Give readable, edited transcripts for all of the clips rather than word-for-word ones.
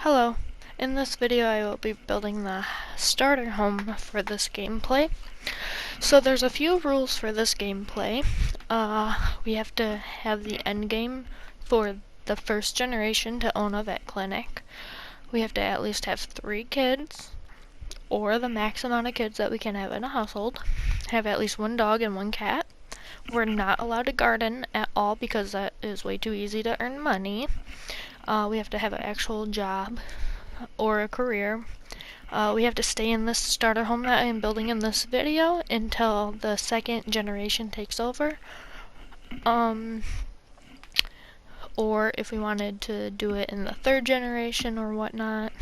Hello, in this video I will be building the starter home for this gameplay. So there's a few rules for this gameplay. We have to have the end game for the first generation to own a vet clinic. We have to at least have 3 kids, or the max amount of kids that we can have in a household. Have at least 1 dog and 1 cat. We're not allowed to garden at all because that is way too easy to earn money. We have to have an actual job or a career. We have to stay in this starter home that I am building in this video until the second generation takes over. Or if we wanted to do it in the 3rd generation or whatnot,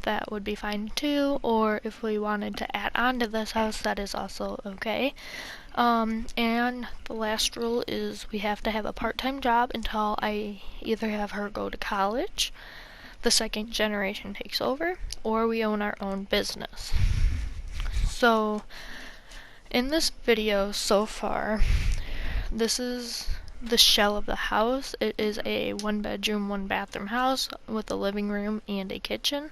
that would be fine too. Or if we wanted to add on to this house, that is also okay. And the last rule is we have to have a part-time job until I either have her go to college, the second generation takes over, or we own our own business. So, in this video so far, this is the shell of the house. It is a 1-bedroom, 1-bathroom house with a living room and a kitchen.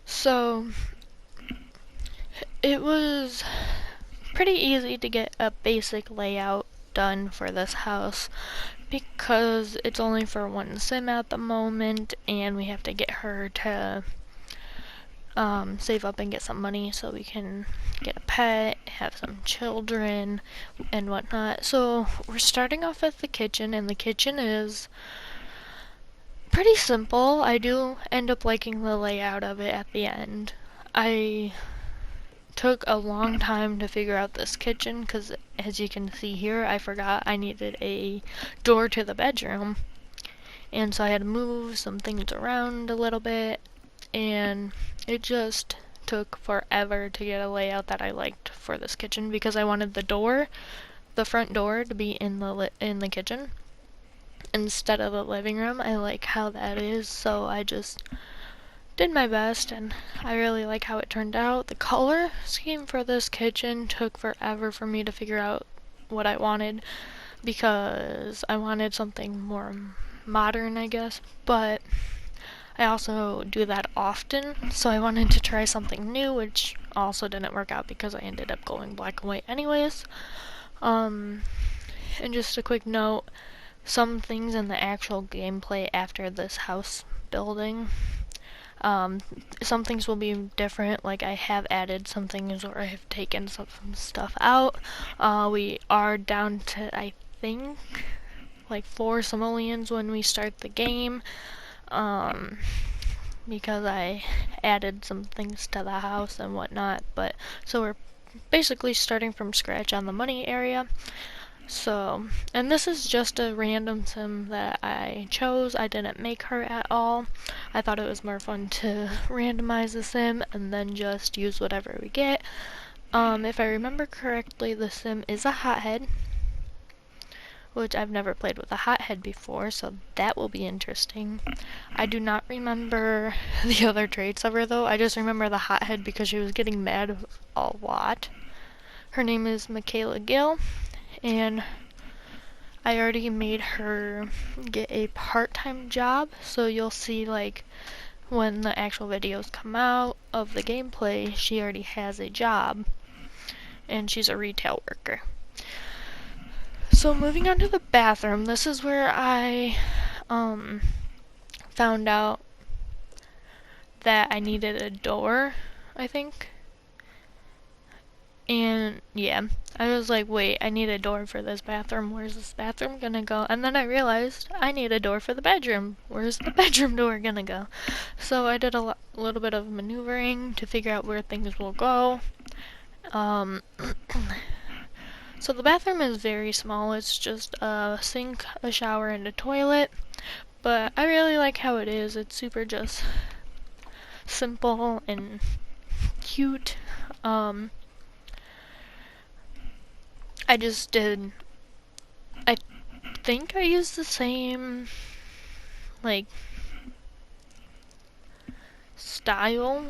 So, it was pretty easy to get a basic layout done for this house because it's only for 1 sim at the moment, and we have to get her to save up and get some money so we can get a pet, have some children, and whatnot. So we're starting off at the kitchen, and the kitchen is pretty simple. I do end up liking the layout of it at the end. I took a long time to figure out this kitchen because, as you can see here, I forgot I needed a door to the bedroom, and so I had to move some things around a little bit, and it just took forever to get a layout that I liked for this kitchen because I wanted the front door to be in the kitchen instead of the living room. I like how that is, so I just did my best, and I really like how it turned out. The color scheme for this kitchen took forever for me to figure out what I wanted because I wanted something more modern, I guess, but I also do that often, so I wanted to try something new, which also didn't work out because I ended up going black and white anyways. And just a quick note, some things in the actual gameplay after this house building, some things will be different, like I have added some things or I have taken some stuff out. We are down to, I think, like 4 simoleons when we start the game, because I added some things to the house and whatnot, but so we're basically starting from scratch on the money area. So, and this is just a random sim that I chose. I didn't make her at all. I thought it was more fun to randomize the sim and then just use whatever we get. If I remember correctly, the sim is a hothead, which I've never played with a hothead before, so that will be interesting. I do not remember the other traits of her though. I just remember the hothead because she was getting mad a lot. Her name is Michaela Gill, and I already made her get a part-time job, so you'll see, like, when the actual videos come out of the gameplay, she already has a job, and she's a retail worker. So moving on to the bathroom, this is where I found out that I needed a door, I think. And yeah, I was like, wait, I need a door for this bathroom. Where's this bathroom gonna go? And then I realized I need a door for the bedroom. Where's the bedroom door gonna go? So I did a little bit of maneuvering to figure out where things will go. So the bathroom is very small. It's just a sink, a shower, and a toilet. But I really like how it is. It's super just simple and cute. I think I used the same, like, style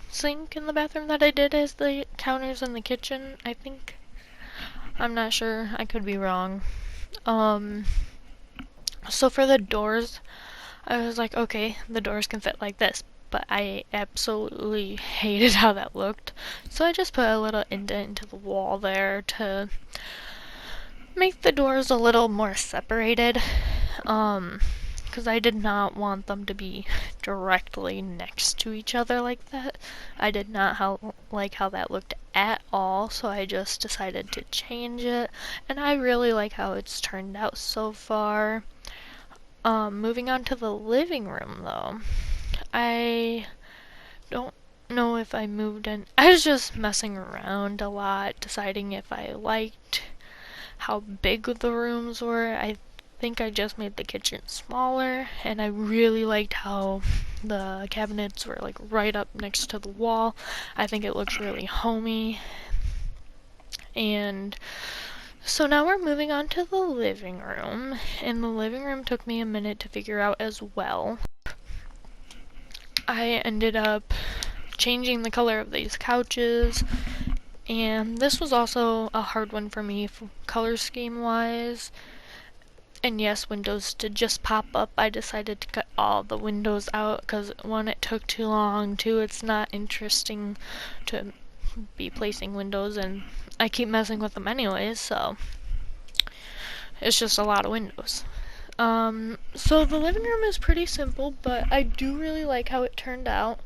sink in the bathroom that I did as the counters in the kitchen, I think. I'm not sure, I could be wrong. So for the doors, I was like, okay, the doors can fit like this. But I absolutely hated how that looked. So I just put a little indent into the wall there to make the doors a little more separated. Because I did not want them to be directly next to each other like that. I did not like how that looked at all, so I just decided to change it. And I really like how it's turned out so far. Moving on to the living room though. I don't know if I moved in. I was just messing around a lot, deciding if I liked how big the rooms were. I think I just made the kitchen smaller, and I really liked how the cabinets were like right up next to the wall. I think it looks really homey. And so now we're moving on to the living room, and the living room took me a minute to figure out as well. I ended up changing the color of these couches, and this was also a hard one for me color scheme wise. And yes, windows did just pop up. I decided to cut all the windows out because one, it took too long, two, it's not interesting to be placing windows, and I keep messing with them anyways, so it's just a lot of windows. So the living room is pretty simple, but I do really like how it turned out.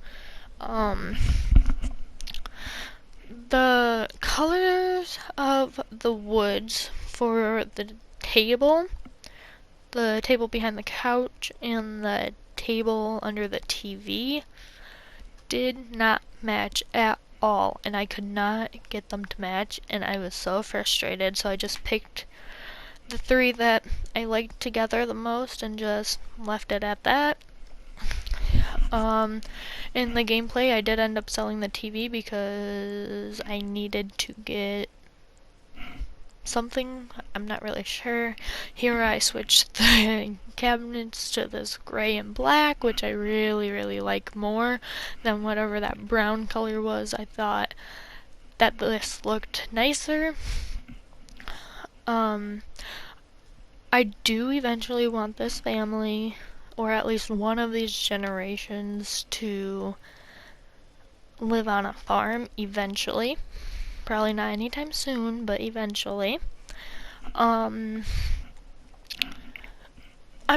The colors of the woods for the table behind the couch, and the table under the TV did not match at all, and I could not get them to match, and I was so frustrated, so I just picked the three that I liked together the most and just left it at that. In the gameplay, I did end up selling the TV because I needed to get something, I'm not really sure. Here I switched the cabinets to this gray and black, which I really, really like more than whatever that brown color was. I thought that this looked nicer. I do eventually want this family, or at least one of these generations, to live on a farm eventually. Probably not anytime soon, but eventually. I'm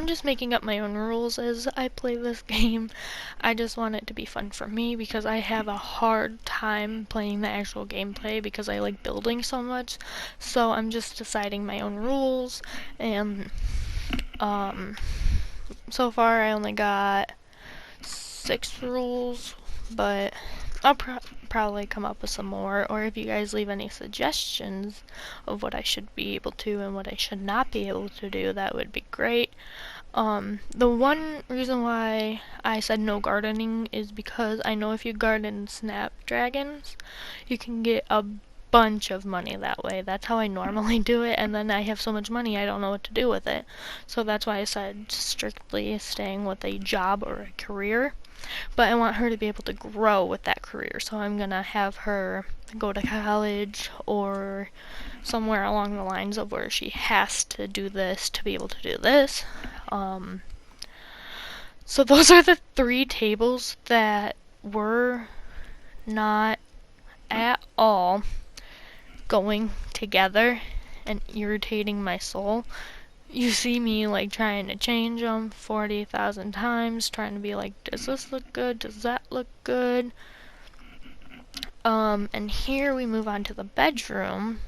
just making up my own rules as I play this game. I just want it to be fun for me because I have a hard time playing the actual gameplay because I like building so much. So I'm just deciding my own rules, and so far I only got 6 rules, but I'll probably come up with some more, or if you guys leave any suggestions of what I should be able to and what I should not be able to do, that would be great. The one reason why I said no gardening is because I know if you garden snapdragons, you can get a bunch of money that way. That's how I normally do it, and then I have so much money I don't know what to do with it. So that's why I said strictly staying with a job or a career. But I want her to be able to grow with that career, so I'm gonna have her go to college or somewhere along the lines of where she has to do this to be able to do this. So those are the 3 tables that were not at all going together and irritating my soul. You see me like trying to change them 40,000 times, trying to be like, does this look good? Does that look good? And here we move on to the bedroom.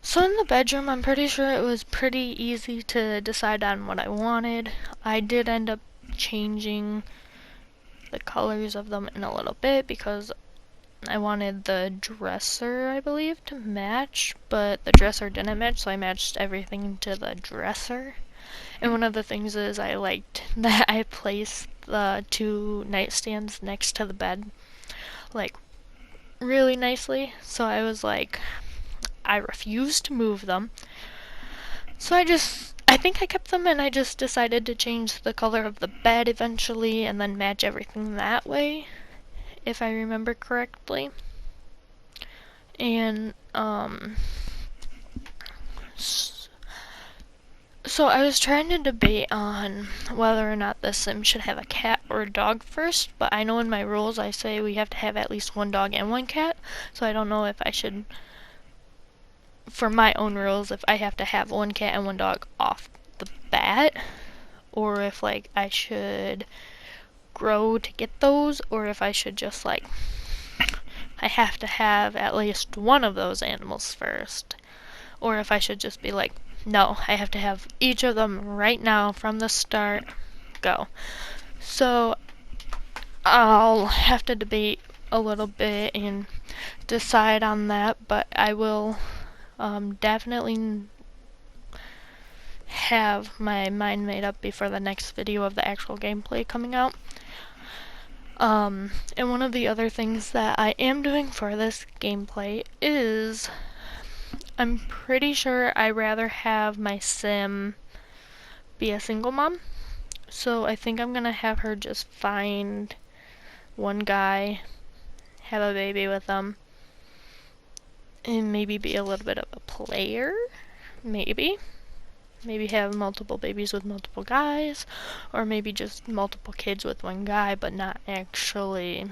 So in the bedroom, I'm pretty sure it was pretty easy to decide on what I wanted. I did end up changing the colors of them in a little bit because I wanted the dresser, I believe, to match, but the dresser didn't match, so I matched everything to the dresser. And one of the things is I liked that I placed the 2 nightstands next to the bed, like, really nicely. So I was like, I refused to move them. So I think I kept them, and I just decided to change the color of the bed eventually and then match everything that way, if I remember correctly. And So I was trying to debate on whether or not the Sim should have a cat or a dog first, but I know in my rules I say we have to have at least one dog and one cat, so I don't know if I should, for my own rules, if I have to have one cat and one dog off the bat, or if like I should grow to get those, or if I should just like I have to have at least one of those animals first, or if I should just be like, no, I have to have each of them right now from the start. Go. So I'll have to debate a little bit and decide on that, but I will definitely have my mind made up before the next video of the actual gameplay coming out. And one of the other things that I am doing for this gameplay is I'm pretty sure I'd rather have my sim be a single mom. So I think I'm gonna have her just find one guy, have a baby with them, and maybe be a little bit of a player. Maybe have multiple babies with multiple guys, or maybe just multiple kids with one guy, but not actually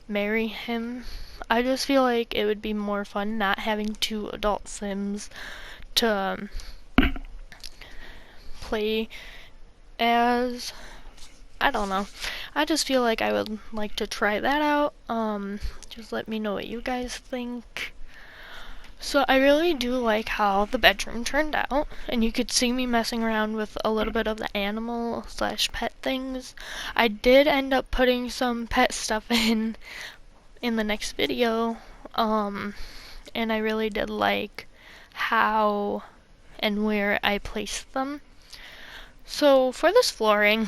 marry him. I just feel like it would be more fun not having two adult sims to play as. I don't know. I just feel like I would like to try that out. Just let me know what you guys think. So I really do like how the bedroom turned out, and you could see me messing around with a little bit of the animal slash pet things. I did end up putting some pet stuff in the next video, and I really did like how and where I placed them. So for this flooring,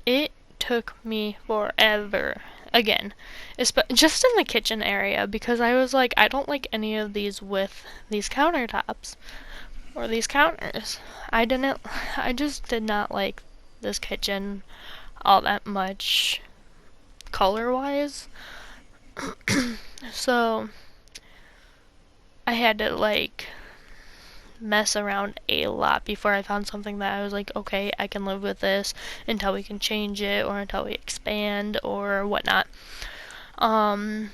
it took me forever. Again, just in the kitchen area, because I was like, I don't like any of these with these countertops or these counters. I just did not like this kitchen all that much color-wise. So I had to like mess around a lot before I found something that I was like, okay, I can live with this until we can change it or until we expand or whatnot. I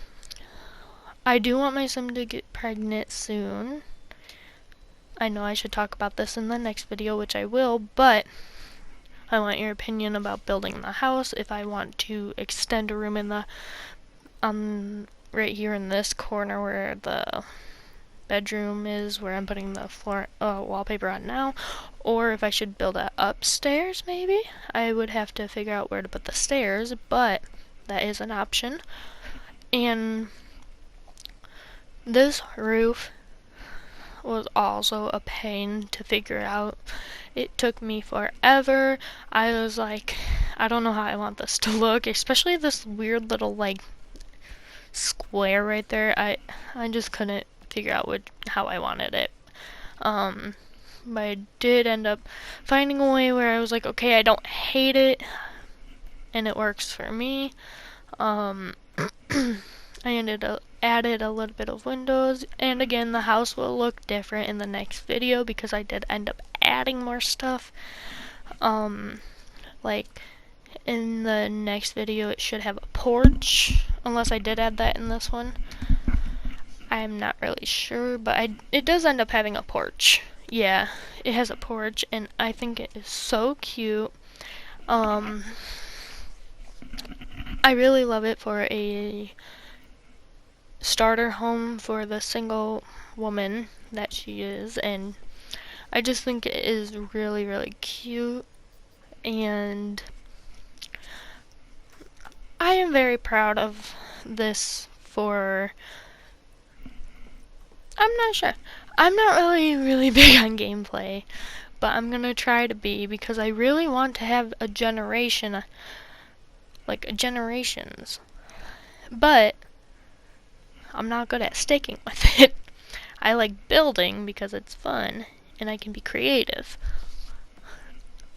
do want my sim to get pregnant soon. I know I should talk about this in the next video, which I will, but I want your opinion about building the house, if I want to extend a room in the right here in this corner where the bedroom is, where I'm putting the floor wallpaper on now, or if I should build it upstairs. Maybe I would have to figure out where to put the stairs, but that is an option. And this roof was also a pain to figure out. It took me forever. I was like, I don't know how I want this to look, especially this weird little like square right there. I just couldn't figure out how I wanted it. But I did end up finding a way where I was like, okay, I don't hate it, and it works for me. I added a little bit of windows, and again, the house will look different in the next video because I did end up adding more stuff. Like in the next video, it should have a porch, unless I did add that in this one. I'm not really sure, but it does end up having a porch. Yeah, it has a porch, and I think it is so cute. I really love it for a starter home for the single woman that she is, and I just think it is really, really cute, and I am very proud of this for... I'm not sure. I'm not really big on gameplay, but I'm gonna try to be, because I really want to have a generation, like generations. But I'm not good at sticking with it. I like building because it's fun and I can be creative.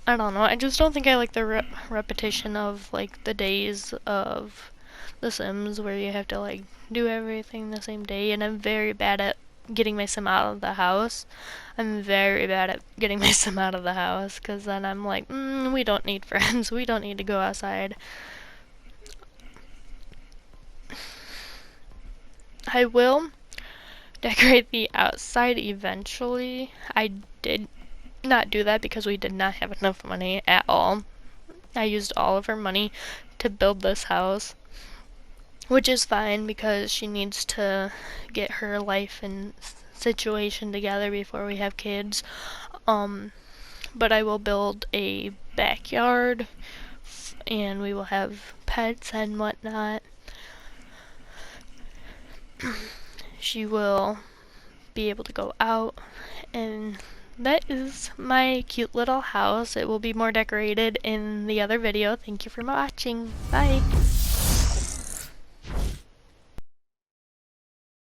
I don't know. I just don't think I like the repetition of like the days of The Sims where you have to like do everything the same day, and I'm very bad at getting my sim out of the house. I'm very bad at getting my sim out of the house, because then I'm like, we don't need friends, we don't need to go outside. I will decorate the outside eventually. I did not do that because we did not have enough money at all. I used all of her money to build this house, which is fine because she needs to get her life and situation together before we have kids. But I will build a backyard and we will have pets and whatnot. She will be able to go out, and that is my cute little house. It will be more decorated in the other video. Thank you for watching. Bye!